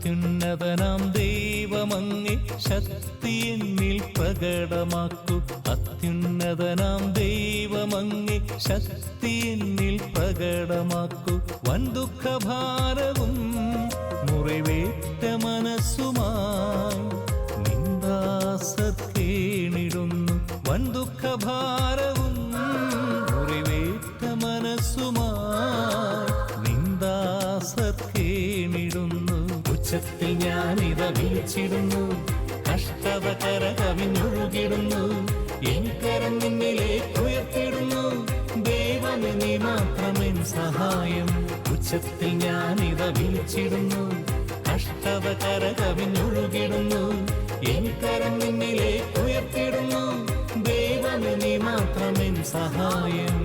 അത്യുന്നതനാം ദൈവമങ്ങേ ശക്തി എന്നിൽ പ്രകടമാക്കൂ. അത്യുന്നതനാം ദൈവമങ്ങേ ശക്തി എന്നിൽ പ്രകടമാക്കൂ. വൻ ദുഃഖഭാരവും മുറിവേറ്റ മനസ്സുമായി നിന്ദാസത്തേണിടുന്നു. വൻ ദുഃഖഭാരവും മുറിവേറ്റ മനസ്സുമായി നിന്ദാസത്തേണിടുന്നു. ഉച്ചത്തിൽ ഞാനിത വിളിച്ചിടുന്നു, കഷ്ടത കരകവിഞ്ഞൊഴുകിടുന്നു. എനിക്കരം നിന്നിലേക്ക് ഉയർത്തിടുന്നു, ദൈവമേ നീ മാത്രമെൻ സഹായം. ഉച്ചത്തിൽ ഞാനിത വിളിച്ചിടുന്നു, കഷ്ടത കരകവിഞ്ഞൊഴുകിടുന്നു. എനിക്കരം നിന്നിലേക്ക് ഉയർത്തിടുന്നു, ദൈവമേ നീ മാത്രമെൻ സഹായം.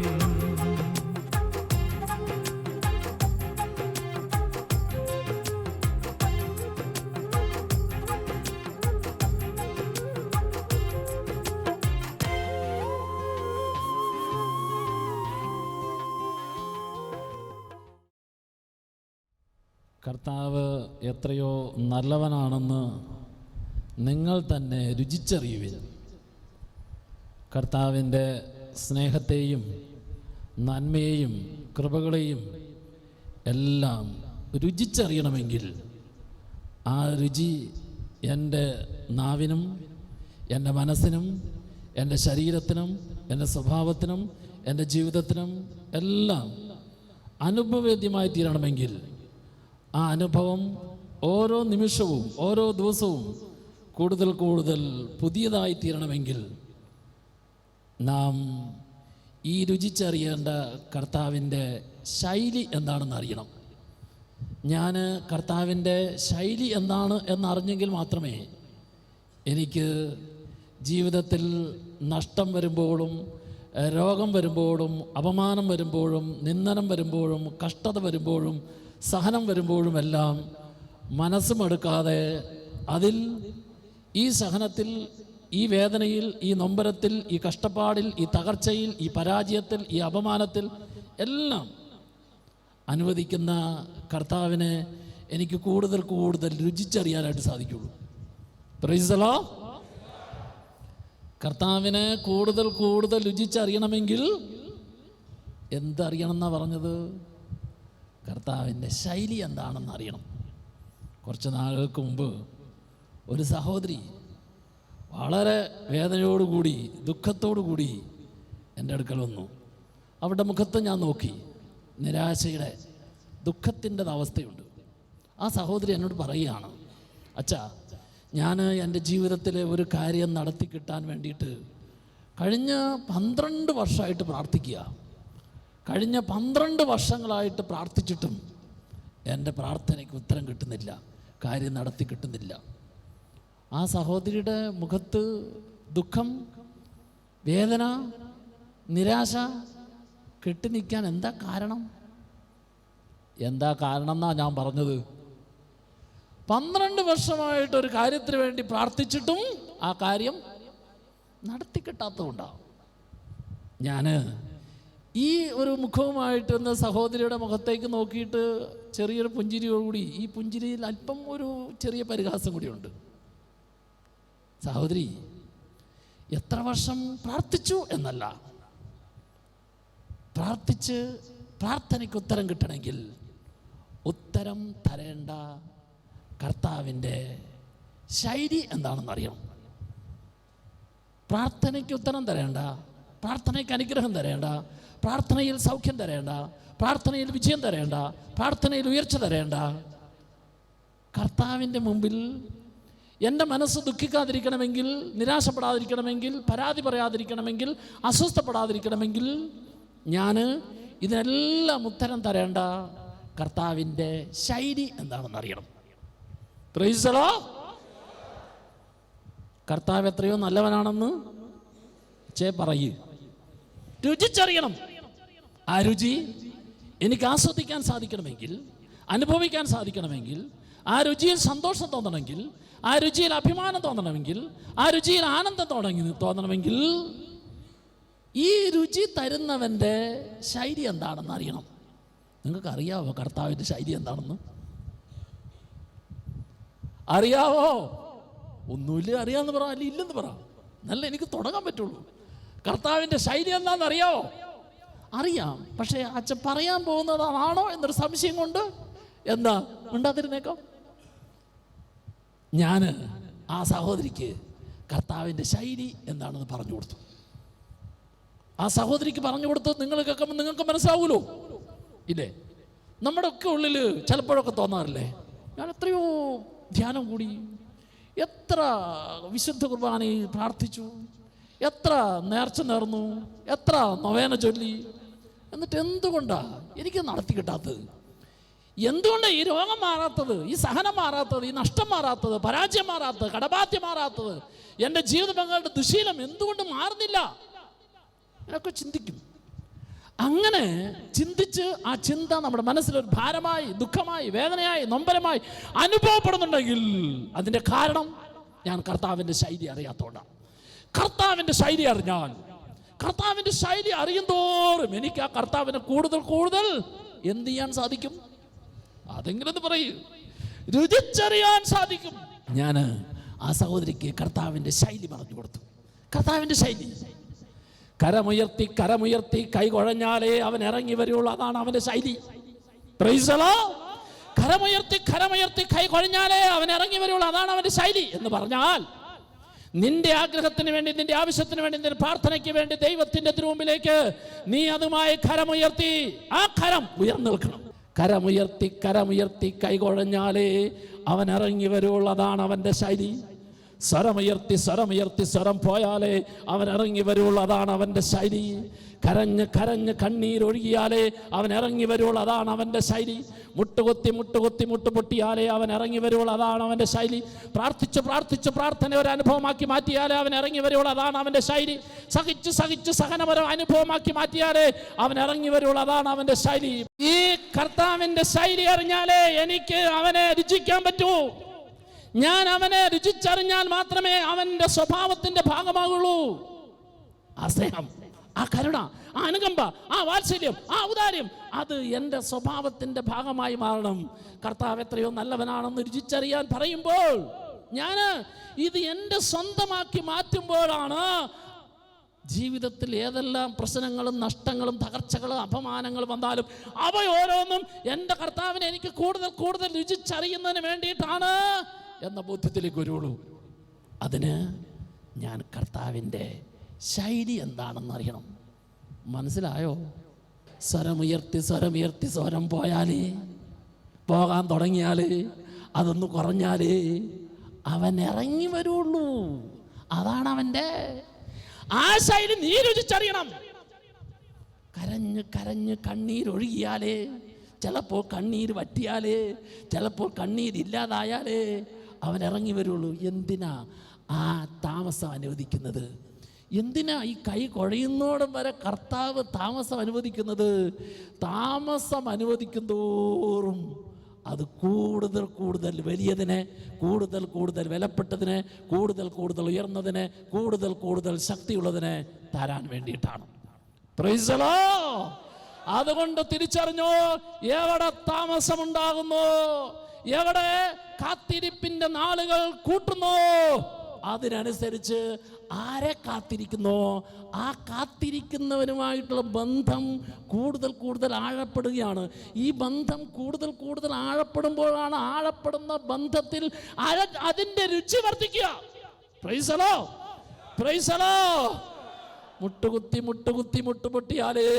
കർത്താവ് എത്രയോ നല്ലവനാണെന്ന് നിങ്ങൾ തന്നെ രുചിച്ചറിയുവിൻ. കർത്താവിൻ്റെ സ്നേഹത്തെയും നന്മയെയും കൃപകളെയും എല്ലാം രുചിച്ചറിയണമെങ്കിൽ ആ രുചി എൻ്റെ നാവിനും എൻ്റെ മനസ്സിനും എൻ്റെ ശരീരത്തിനും എൻ്റെ സ്വഭാവത്തിനും എൻ്റെ ജീവിതത്തിനും എല്ലാം അനുഭവവേദ്യമായി തീരണമെങ്കിൽ ആ അനുഭവം ഓരോ നിമിഷവും ഓരോ ദിവസവും കൂടുതൽ കൂടുതൽ പുതിയതായി തീരണമെങ്കിൽ നാം ഈ രുചിച്ചറിയേണ്ട കർത്താവിൻ്റെ ശൈലി എന്താണെന്ന് അറിയണം. ഞാൻ കർത്താവിൻ്റെ ശൈലി എന്താണ് എന്നറിഞ്ഞെങ്കിൽ മാത്രമേ എനിക്ക് ജീവിതത്തിൽ നഷ്ടം വരുമ്പോഴും രോഗം വരുമ്പോഴും അപമാനം വരുമ്പോഴും നിന്ദനം വരുമ്പോഴും കഷ്ടത വരുമ്പോഴും സഹനം വരുമ്പോഴുമെല്ലാം മനസ്സുമടുക്കാതെ അതിൽ ഈ സഹനത്തിൽ ഈ വേദനയിൽ ഈ നൊമ്പരത്തിൽ ഈ കഷ്ടപ്പാടിൽ ഈ തകർച്ചയിൽ ഈ പരാജയത്തിൽ ഈ അപമാനത്തിൽ എല്ലാം അനുവദിക്കുന്ന കർത്താവിനെ എനിക്ക് കൂടുതൽ കൂടുതൽ രുചിച്ചറിയാനായിട്ട് സാധിക്കുള്ളൂ. Price the Lord. കർത്താവിനെ കൂടുതൽ കൂടുതൽ രുചിച്ചറിയണമെങ്കിൽ എന്തറിയണം എന്നാണ് പറഞ്ഞത്? കർത്താവിൻ്റെ ശൈലി എന്താണെന്ന് അറിയണം. കുറച്ച് നാളുകൾക്ക് മുമ്പ് ഒരു സഹോദരി വളരെ വേദനയോടുകൂടി ദുഃഖത്തോടുകൂടി എൻ്റെ അടുക്കൽ വന്നു. അവരുടെ മുഖത്ത് ഞാൻ നോക്കി, നിരാശയുടെ ദുഃഖത്തിൻ്റെ അവസ്ഥയുണ്ട്. ആ സഹോദരി എന്നോട് പറയുകയാണ്, അച്ഛാ, ഞാൻ എൻ്റെ ജീവിതത്തിലെ ഒരു കാര്യം നടത്തി കിട്ടാൻ വേണ്ടിയിട്ട് കഴിഞ്ഞ 12 വർഷമായിട്ട് പ്രാർത്ഥിക്കുക. കഴിഞ്ഞ 12 വർഷങ്ങളായിട്ട് പ്രാർത്ഥിച്ചിട്ടും എൻ്റെ പ്രാർത്ഥനയ്ക്ക് ഉത്തരം കിട്ടുന്നില്ല, കാര്യം നടത്തി കിട്ടുന്നില്ല. ആ സഹോദരിയുടെ മുഖത്ത് ദുഃഖം, വേദന, നിരാശ കെട്ടി നിൽക്കാൻ എന്താ കാരണം? എന്താ കാരണം എന്നാണ് ഞാൻ പറഞ്ഞത്. 12 വർഷമായിട്ട് ഒരു കാര്യത്തിന് വേണ്ടി പ്രാർത്ഥിച്ചിട്ടും ആ കാര്യം നടത്തി കിട്ടാത്തതുകൊണ്ടാണ്. ഞാൻ ഈ ഒരു മുഖവുമായിട്ട് എന്ന സഹോദരിയുടെ മുഖത്തേക്ക് നോക്കിയിട്ട് ചെറിയൊരു പുഞ്ചിരിയോടുകൂടി, ഈ പുഞ്ചിരിയിൽ അല്പം ഒരു ചെറിയ പരിഹാസം കൂടിയുണ്ട്. സഹോദരി, എത്ര വർഷം പ്രാർത്ഥിച്ചു എന്നല്ല, പ്രാർത്ഥിച്ച് പ്രാർത്ഥനയ്ക്ക് ഉത്തരം കിട്ടണമെങ്കിൽ ഉത്തരം തരേണ്ട കർത്താവിൻ്റെ ശൈലി എന്താണെന്ന് അറിയണം. പ്രാർത്ഥനയ്ക്ക് ഉത്തരം തരേണ്ട, പ്രാർത്ഥനയ്ക്ക് അനുഗ്രഹം തരേണ്ട, പ്രാർത്ഥനയിൽ സൗഖ്യം തരേണ്ട, പ്രാർത്ഥനയിൽ വിജയം തരേണ്ട, പ്രാർത്ഥനയിൽ ഉയർച്ച തരേണ്ട കർത്താവിൻ്റെ മുമ്പിൽ എൻ്റെ മനസ്സ് ദുഃഖിക്കാതിരിക്കണമെങ്കിൽ, നിരാശപ്പെടാതിരിക്കണമെങ്കിൽ, പരാതി പറയാതിരിക്കണമെങ്കിൽ, അസ്വസ്ഥപ്പെടാതിരിക്കണമെങ്കിൽ ഞാൻ ഇതിനെല്ലാം ഉത്തരം തരേണ്ട കർത്താവിൻ്റെ ശൈലി എന്താണെന്ന് അറിയണം. Price the Lord. കർത്താവ് എത്രയോ നല്ലവനാണെന്ന് പറയൂ. രുചിച്ചറിയണം. ആ രുചി എനിക്ക് ആസ്വദിക്കാൻ സാധിക്കണമെങ്കിൽ, അനുഭവിക്കാൻ സാധിക്കണമെങ്കിൽ, ആ രുചിയിൽ സന്തോഷം തോന്നണമെങ്കിൽ, ആ രുചിയിൽ അഭിമാനം തോന്നണമെങ്കിൽ, ആ രുചിയിൽ ആനന്ദം തോന്നണമെങ്കിൽ ഈ രുചി തരുന്നവൻ്റെ ശൈലി എന്താണെന്ന് അറിയണം. നിങ്ങൾക്കറിയാവോ കർത്താവിൻ്റെ ശൈലി എന്താണെന്ന്? അറിയാവോ? ഒന്നുമില്ല, അറിയാമെന്ന് പറ, അല്ല ഇല്ലെന്ന് പറ, നല്ല എനിക്ക് തുടങ്ങാൻ പറ്റുള്ളൂ. കർത്താവിൻ്റെ ശൈലി എന്താണെന്ന് അറിയാവോ? അറിയാം, പക്ഷേ അച്ഛൻ പറയാൻ പോകുന്നതാണോ എന്നൊരു സംശയം കൊണ്ട് എന്താ ഉണ്ടാതിരുന്നേക്കാം. ഞാൻ ആ സഹോദരിക്ക് കർത്താവിൻ്റെ ശൈലി എന്താണെന്ന് പറഞ്ഞു കൊടുത്തു. ആ സഹോദരിക്ക് പറഞ്ഞു കൊടുത്ത് നിങ്ങൾ കേൾക്കുമ്പോൾ നിങ്ങൾക്ക് മനസ്സിലാവുമല്ലോ, ഇല്ലേ? നമ്മുടെ ഒക്കെ ഉള്ളിൽ ചിലപ്പോഴൊക്കെ തോന്നാറില്ലേ, ഞാൻ എത്രയോ ധ്യാനം കൂടി, എത്ര വിശുദ്ധ കുർബാനയിൽ പ്രാർത്ഥിച്ചു, എത്ര നേർച്ച നേർന്നു, എത്ര നൊവേന ചൊല്ലി, എന്നിട്ട് എന്തുകൊണ്ടാണ് എനിക്ക് നടത്തി കിട്ടാത്തത്? എന്തുകൊണ്ടാണ് ഈ രോഗം മാറാത്തത്, ഈ സഹനം മാറാത്തത്, ഈ നഷ്ടം മാറാത്തത്, പരാജയം മാറാത്തത്, കടബാധ്യം മാറാത്തത്, എൻ്റെ ജീവിത പങ്കാളിയുടെ ദുശീലം എന്തുകൊണ്ട് മാറുന്നില്ല? എന്നൊക്കെ ചിന്തിക്കും. അങ്ങനെ ചിന്തിച്ച് ആ ചിന്ത നമ്മുടെ മനസ്സിലൊരു ഭാരമായി, ദുഃഖമായി, വേദനയായി, നൊമ്പരമായി അനുഭവപ്പെടുന്നുണ്ടെങ്കിൽ അതിൻ്റെ കാരണം ഞാൻ കർത്താവിൻ്റെ ശൈലി അറിയാത്തതുകൊണ്ടാണ്. കർത്താവിൻ്റെ ശൈലി അറിഞ്ഞാൽ, കർത്താവിൻ്റെ ശൈലി അറിയുന്തോറും എനിക്ക് ആ കർത്താവിനെ കൂടുതൽ കൂടുതൽ എന്ത് ചെയ്യാൻ സാധിക്കും? അതെങ്കിലും പറയൂ, രുചിച്ചറിയാൻ സാധിക്കും. ഞാൻ ആ സഹോദരിക്ക് കർത്താവിൻ്റെ ശൈലി പറഞ്ഞു കൊടുത്തു. കർത്താവിൻ്റെ ശൈലി, കരമുയർത്തി കരമുയർത്തി കൈ കുഴഞ്ഞാലേ അവൻ ഇറങ്ങി വരുള്ളൂ, അതാണ് അവൻ്റെ ശൈലി. Praise the Lord. കരമുയർത്തി കരമുയർത്തി കൈ കുഴഞ്ഞാലേ അവൻ ഇറങ്ങി വരുള്ളൂ, അതാണ് അവൻ്റെ ശൈലി എന്ന് പറഞ്ഞാൽ, നിന്റെ ആഗ്രഹത്തിന് വേണ്ടി, നിന്റെ ആവശ്യത്തിന് വേണ്ടി, നിന്റെ പ്രാർത്ഥനയ്ക്ക് വേണ്ടി ദൈവത്തിന്റെ തിരുമുമ്പിലേക്ക് നീ അതുമായി കരമുയർത്തി, ആ കരം ഉയർന്നു നിൽക്കണം. കരമുയർത്തി കരമുയർത്തി കൈ കുഴഞ്ഞാലേ അവൻ ഇറങ്ങി വരുള്ളൂ, അതാണ് അവൻ്റെ ശൈലി. സ്വരമുയർത്തി സ്വരമുയർത്തി സ്വരം പോയാലേ അവൻ ഇറങ്ങി വരുള്ളൂ, അതാണ് അവൻ്റെ ശൈലി. കരഞ്ഞ് കരഞ്ഞ് കണ്ണീരൊഴുകിയാലേ അവൻ ഇറങ്ങി വരുള്ളൂ, അതാണ് അവൻ്റെ ശൈലി. മുട്ടുകൊത്തി മുട്ടുകൊത്തി മുട്ടുപൊട്ടിയാലേ അവൻ ഇറങ്ങി വരുള്ളൂ, അതാണ് അവൻ്റെ ശൈലി. പ്രാർത്ഥിച്ച് പ്രാർത്ഥിച്ച് പ്രാർത്ഥന ഒരു അനുഭവമാക്കി മാറ്റിയാലേ അവൻ ഇറങ്ങി വരുള്ളൂ, അതാണ് അവൻ്റെ ശൈലി. സഹിച്ച് സഹിച്ച് സഹനപരം അനുഭവമാക്കി മാറ്റിയാലേ അവൻ ഇറങ്ങി വരുള്ളൂ, അതാണ് അവൻ്റെ ശൈലി. ഈ കർത്താവിൻ്റെ ശൈലി അറിഞ്ഞാലേ എനിക്ക് അവനെ രുചിക്കാൻ പറ്റൂ. ഞാൻ അവനെ രുചിച്ചറിഞ്ഞാൽ മാത്രമേ അവൻ്റെ സ്വഭാവത്തിൻ്റെ ഭാഗമാകുള്ളൂ. ആ സ്നേഹം, ആ കരുണ, ആ അനുകമ്പ, ആ വാത്സല്യം, ആ ഔദാര്യം, അത് എൻ്റെ സ്വഭാവത്തിൻ്റെ ഭാഗമായി മാറണം. കർത്താവ് എത്രയോ നല്ലവനാണെന്ന് രുചിച്ചറിയാൻ പറയുമ്പോൾ, ഞാൻ ഇത് എൻ്റെ സ്വന്തമാക്കി മാറ്റുമ്പോഴാണ് ജീവിതത്തിൽ ഏതെല്ലാം പ്രശ്നങ്ങളും നഷ്ടങ്ങളും തകർച്ചകളും അപമാനങ്ങളും വന്നാലും അവയോരോന്നും എൻ്റെ കർത്താവിനെ എനിക്ക് കൂടുതൽ കൂടുതൽ രുചിച്ചറിയുന്നതിന് വേണ്ടിയിട്ടാണ് എന്ന ബോധ്യത്തിലേക്ക് വരുള്ളൂ. അതിന് ഞാൻ കർത്താവിൻ്റെ ശൈലി എന്താണെന്ന് അറിയണം. മനസ്സിലായോ? സ്വരമുയർത്തി സ്വരമുയർത്തി സ്വരം പോയാലേ, പോകാൻ തുടങ്ങിയാലേ, അതൊന്ന് കുറഞ്ഞാലേ അവൻ ഇറങ്ങി വരുള്ളൂ, അതാണ് അവൻ്റെ ആ ശൈലി. നീ രുചിച്ചറിയണം. കരഞ്ഞ് കരഞ്ഞ് കണ്ണീരൊഴുകിയാലേ, ചിലപ്പോൾ കണ്ണീര് വറ്റിയാലേ, ചിലപ്പോൾ കണ്ണീരില്ലാതായാലേ അവൻ ഇറങ്ങി വരുള്ളൂ. എന്തിനാ ആ താമസം അനുവദിക്കുന്നത്? എന്തിനാ ഈ കൈ കുഴയുന്നോടം വരെ കർത്താവ് താമസം അനുവദിക്കുന്നത്? താമസം അനുവദിക്കുന്തോറും അത് കൂടുതൽ കൂടുതൽ വലിയതിനെ, കൂടുതൽ കൂടുതൽ വിലപ്പെട്ടതിനെ, കൂടുതൽ കൂടുതൽ ഉയർന്നതിനെ, കൂടുതൽ കൂടുതൽ ശക്തിയുള്ളതിനെ തരാൻ വേണ്ടിയിട്ടാണ്. Price the Lord. അതുകൊണ്ട് തിരിച്ചറിഞ്ഞോ, എവിടെ താമസമുണ്ടാകുന്നു, എവിടെ കാത്തിരിപ്പിന്റെ നാളുകൾ കൂട്ടുന്നു, അതിനനുസരിച്ച് ആരെ കാത്തിരിക്കുന്നോ ആ കാത്തിരിക്കുന്നവനുമായിട്ടുള്ള ബന്ധം കൂടുതൽ കൂടുതൽ ആഴപ്പെടുകയാണ്. ഈ ബന്ധം കൂടുതൽ കൂടുതൽ ആഴപ്പെടുമ്പോഴാണ് ആഴപ്പെടുന്ന ബന്ധത്തിൽ അതിൻ്റെ രുചി വർദ്ധിക്കുക. Praise the Lord, praise the Lord. മുട്ടുകുത്തി മുട്ടുകുത്തി മുട്ടുപൊട്ടിയാലേ,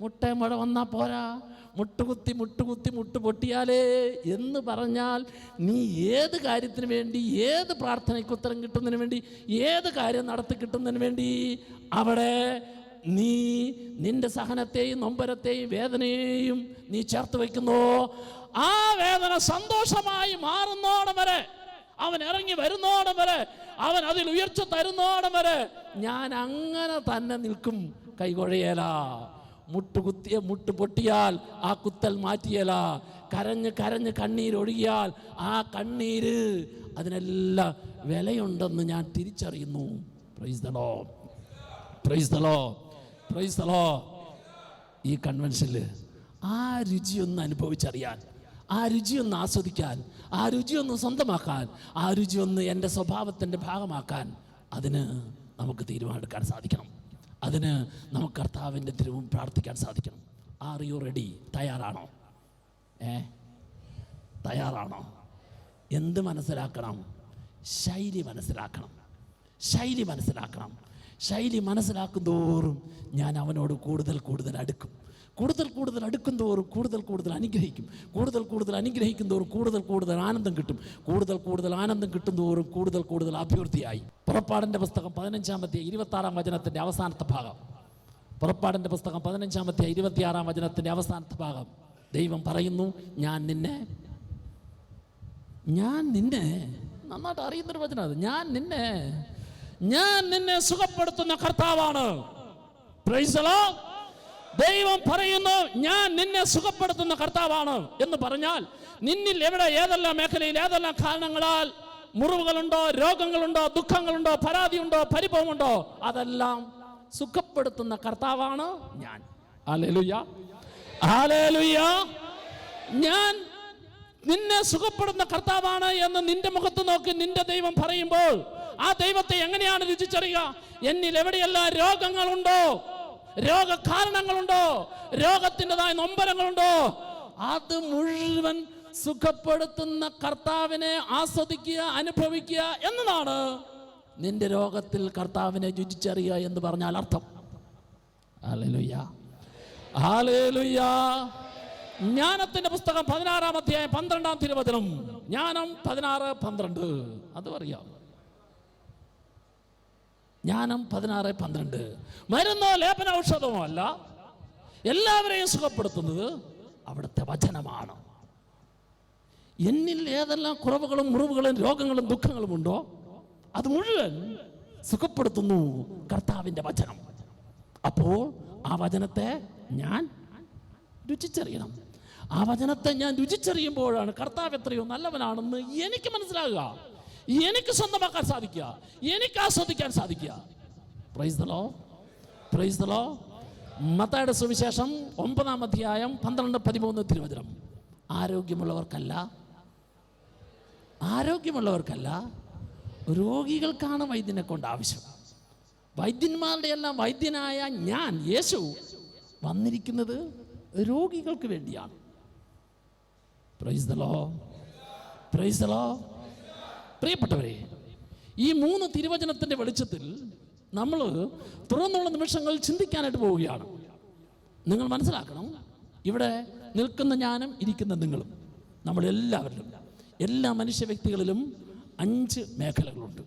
മുട്ടമഴ വന്നാൽ പോരാ, മുട്ടുകുത്തി മുട്ടുകുത്തി മുട്ടുപൊട്ടിയാലേ എന്ന് പറഞ്ഞാൽ നീ ഏത് കാര്യത്തിന് വേണ്ടി, ഏത് പ്രാർത്ഥനയ്ക്ക് ഉത്തരം കിട്ടുന്നതിന് വേണ്ടി, ഏത് കാര്യം നടത്തി കിട്ടുന്നതിന് വേണ്ടി അവിടെ നീ നിന്റെ സഹനത്തെയും നൊമ്പരത്തെയും വേദനയെയും നീ ചേർത്ത് വയ്ക്കുന്നു. ആ വേദന സന്തോഷമായി മാറുന്നോടം വരെ, അവൻ ഇറങ്ങി വരുന്നോടം വരെ, അവൻ അതിൽ ഉയർച്ച തരുന്നോടം വരെ ഞാൻ അങ്ങനെ തന്നെ നിൽക്കും. കൈകൊഴയേല, മുട്ടുകുത്തിയ മുട്ട് പൊട്ടിയാൽ ആ കുത്തൽ മാറ്റിയല, കരഞ്ഞ് കരഞ്ഞ് കണ്ണീരൊഴുകിയാൽ ആ കണ്ണീര് അതിനെല്ലാം വിലയുണ്ടെന്ന് ഞാൻ തിരിച്ചറിയുന്നു. Price the Lord, praise the Lord, praise the Lord. ഈ കൺവെൻഷനിൽ ആ രുചിയൊന്ന് അനുഭവിച്ചറിയാൻ, ആ രുചിയൊന്ന് ആസ്വദിക്കാൻ, ആ രുചിയൊന്ന് സ്വന്തമാക്കാൻ, ആ രുചിയൊന്ന് എൻ്റെ സ്വഭാവത്തിൻ്റെ ഭാഗമാക്കാൻ അതിന് നമുക്ക് തീരുമാനമെടുക്കാൻ സാധിക്കണം. അതിന് നമുക്ക് കർത്താവിൻ്റെ തിരുവും പ്രാർത്ഥിക്കാൻ സാധിക്കണം. Are you ready? തയ്യാറാണോ? തയ്യാറാണോ? എന്ത് മനസ്സിലാക്കണം? ശൈലി മനസ്സിലാക്കണം. ശൈലി മനസ്സിലാക്കണം. ശൈലി മനസ്സിലാക്കും തോറും ഞാൻ അവനോട് കൂടുതൽ കൂടുതൽ അടുക്കും. കൂടുതൽ കൂടുതൽ അടുക്കും തോറും കൂടുതൽ കൂടുതൽ അനുഗ്രഹിക്കും. കൂടുതൽ കൂടുതൽ അനുഗ്രഹിക്കും തോറും കൂടുതൽ കൂടുതൽ ആനന്ദം കിട്ടും. കൂടുതൽ കൂടുതൽ ആനന്ദം കിട്ടും തോറും കൂടുതൽ കൂടുതൽ അഭിവൃദ്ധിയായി. പുറപ്പാടിൻ്റെ പുസ്തകം 15-26 വചനത്തിൻ്റെ അവസാനത്തെ ഭാഗം. പുറപ്പാടിൻ്റെ പുസ്തകം 15-26 വചനത്തിൻ്റെ അവസാനത്തെ ഭാഗം ദൈവം പറയുന്നു, ഞാൻ നിന്നെ നന്നായിട്ട് അറിയുന്നൊരു വചനം അത്. ഞാൻ നിന്നെ സുഖപ്പെടുത്തുന്ന കർത്താവാണ്. Price the Lord. ദൈവം പറയുന്നു, ഞാൻ നിന്നെ സുഖപ്പെടുത്തുന്ന കർത്താവാണ് എന്ന് പറഞ്ഞാൽ നിന്നിൽ എവിടെ ഏതെല്ലാം മേഖലയിൽ ഏതെല്ലാം കാരണങ്ങളാൽ മുറിവുകളുണ്ടോ, രോഗങ്ങളുണ്ടോ, ദുഃഖങ്ങളുണ്ടോ, പരാതിയുണ്ടോ, പരിഭവമുണ്ടോ, അതെല്ലാം സുഖപ്പെടുത്തുന്ന കർത്താവാണ് ഞാൻ. Hallelujah, hallelujah. ഞാൻ നിന്നെ സുഖപ്പെടുന്ന കർത്താവാണ് എന്ന് നിന്റെ മുഖത്ത് നോക്കി നിന്റെ ദൈവം പറയുമ്പോൾ ആ ദൈവത്തെ എങ്ങനെയാണ് രുചിച്ചറിയുക? എന്നിൽ എവിടെയെല്ലാം രോഗങ്ങളുണ്ടോ, രോഗകാരണങ്ങളുണ്ടോ, രോഗത്തിൻ്റെതായ നൊമ്പരങ്ങളുണ്ടോ, അത് മുഴുവൻ സുഖപ്പെടുത്തുന്ന കർത്താവിനെ ആസ്വദിക്കുക, അനുഭവിക്കുക എന്നതാണ് നിന്റെ രോഗത്തിൽ കർത്താവിനെ രുചിച്ചറിയുക എന്ന് പറഞ്ഞാൽ അർത്ഥം. Hallelujah, hallelujah. ജ്ഞാനത്തിന്റെ പുസ്തകം 16-ാം അധ്യായം 12-ാം തിരുവചനം. ജ്ഞാനം 16:12. അത് അറിയാം. ജ്ഞാനം 16:12. മരുന്നോ ലേപന ഔഷധമോ അല്ല, എല്ലാവരെയും സുഖപ്പെടുത്തുന്നത് അവിടുത്തെ വചനമാണ്. എന്നിൽ ഏതെല്ലാം കുറവുകളും മുറിവുകളും രോഗങ്ങളും ദുഃഖങ്ങളും ഉണ്ടോ അത് മുഴുവൻ സുഖപ്പെടുത്തുന്നു കർത്താവിൻ്റെ വചനം. അപ്പോൾ ആ വചനത്തെ ഞാൻ രുചിച്ചറിയണം. ആ വചനത്തെ ഞാൻ രുചിച്ചറിയുമ്പോഴാണ് കർത്താവ് എത്രയോ നല്ലവനാണെന്ന് എനിക്ക് മനസ്സിലാകുക, എനിക്ക് സ്വന്തമാക്കാൻ സാധിക്കുക, എനിക്ക് ആസ്വദിക്കാൻ സാധിക്കുക. Price the Lord, praise the Lord. മത്തായിയുടെ സുവിശേഷം 9-ാം അധ്യായം 12-13 തിരുവചനം. ആരോഗ്യമുള്ളവർക്കല്ല രോഗികൾക്കാണ് വൈദ്യനെ കൊണ്ട് ആവശ്യം. വൈദ്യന്മാരുടെ എല്ലാം വൈദ്യനായ ഞാൻ യേശു വന്നിരിക്കുന്നത് രോഗികൾക്ക് വേണ്ടിയാണ്. Price the Lord, praise the Lord. പ്രിയപ്പെട്ടവരെ, ഈ 3 തിരുവചനത്തിൻ്റെ വെളിച്ചത്തിൽ നമ്മൾ തുറന്നുള്ള നിമിഷങ്ങൾ ചിന്തിക്കാനായിട്ട് പോവുകയാണ്. നിങ്ങൾ മനസ്സിലാക്കണം, ഇവിടെ നിൽക്കുന്ന ഞാനും ഇരിക്കുന്ന നിങ്ങളും, നമ്മളെല്ലാവരിലും, എല്ലാ മനുഷ്യ വ്യക്തികളിലും 5 മേഖലകളുണ്ട്.